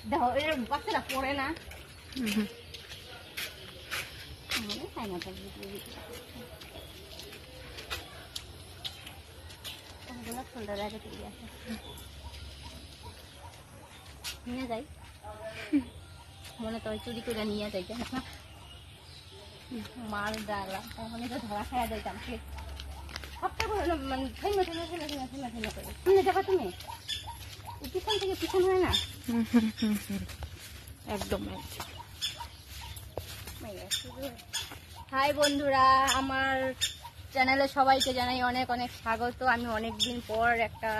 দেখো এর বাচ্চারা পড়ে না খাই না ফুলটা রেখে দিয়ে আসে নিয়ে যাই মনে তো চুরি করে নিয়ে যাই মাল ডালা ওখানে তো ধরা খাওয়া যাইতাম সবটা মানে থেমে থেমে থেমে থেমে থেমে থেমে করে শুনে যাবা তুমি পিছন থেকে পিছন হয় না একদম হাই বন্ধুরা, আমার চ্যানেলে সবাইকে জানাই অনেক অনেক স্বাগত। আমি অনেকদিন পর একটা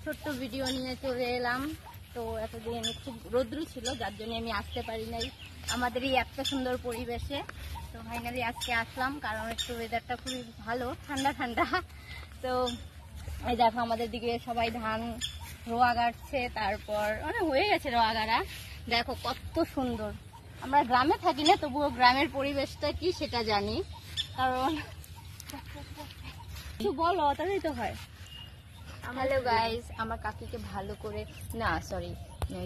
ছোট্ট ভিডিও নিয়ে চলে এলাম। তো এতদিন খুব রৌদ্র ছিল, যার জন্য আমি আসতে পারি নাই আমাদের এই এত সুন্দর পরিবেশে। তো ফাইনালি আজকে আসলাম, কারণ একটু ওয়েদারটা খুবই ভালো, ঠান্ডা ঠান্ডা। তো এই দেখো আমাদের দিকে সবাই ধান রোয়া গাড়ছে, তারপর অনেক হয়ে গেছে রোয়া গাড়া। দেখো কত সুন্দর। আমরা গ্রামে থাকি না, তবুও গ্রামের পরিবেশটা কি সেটা জানি। কারণ কিছু বলো তাহলেই তো হয়। হ্যালো গাইস, আমার কাকিকে ভালো করে না সরি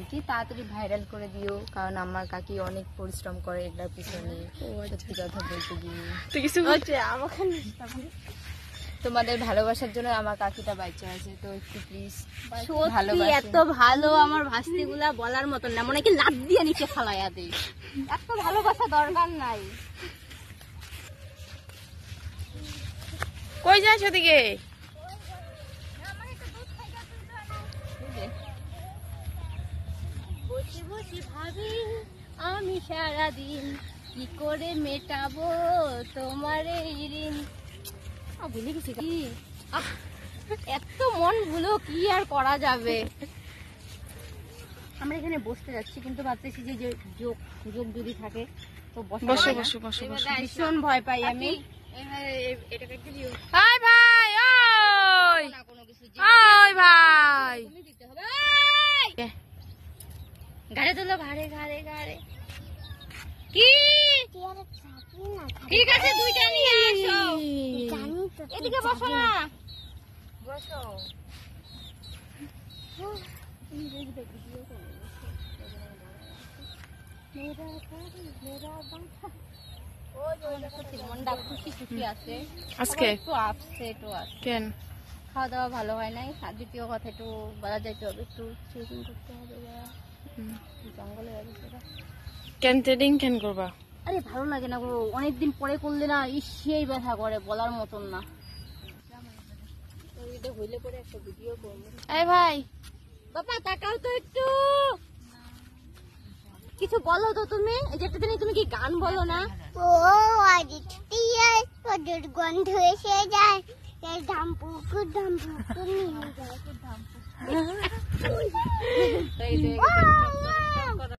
কি তাড়াতাড়ি ভাইরাল করে দিও, কারণ আমার কাকি অনেক পরিশ্রম করে এটার পিছনে। সত্যি কথা বলতে গিয়ে তোমাদের ভালোবাসার জন্য আমার কাকিটা বাচ্চা আছে, তো একটু প্লিজ সত্যি এত ভালো আমার ভাস্তিগুলা বলার মতন না, মনে কি লাভ দিয়ে নিচে ফালাইয়া দেই। এত ভালোবাসা দরকার নাই। কই যাস ওদিকে? বসে বসে ভাবি আমি সারাদিন কি করে মেটাবো তোমার এই ঋণ। ভুলে গেছি কি, এত মন ভুলো কি আর করা যাবে। আমরা এখানে বসতে যাচ্ছি, কিন্তু ভাবতেছি যে যোগ যদি থাকে তো বসো বসো বসো। ভীষণ ভয় পাই আমি। হাই ভাই, ওই ওই ভাই ঘাড়ে তোলো, ঘাড়ে ঘাড়ে ঘাড়ে। কি ঠিক আছে, দুইটা নিয়ে আসো। এদিকে বসো না, বসো। মনটা খুশি খুশি আছে আজকে, একটু আপসেটও আছে। কেন? খাওয়া দাওয়া ভালো হয় নাই, আর দ্বিতীয় কথা একটু বলা যাইতে হবে, একটু ট্রেকিং করতে হবে। জঙ্গলে কেন ট্রেডিং কেন করবা? আরে ভালো লাগে না গো, অনেকদিন পরে করলে না সেই ব্যথা করে বলার মতন না। হইলে পরে একটা ভিডিও করবো। এই ভাই বাবা তাকাও তো একটু, কিছু বলো তো তুমি। এই যে একটা দিন তুমি কি গান বলো না? ও ওদের গন্ধ এসে যায়, ধামপু নিয়ে যায়।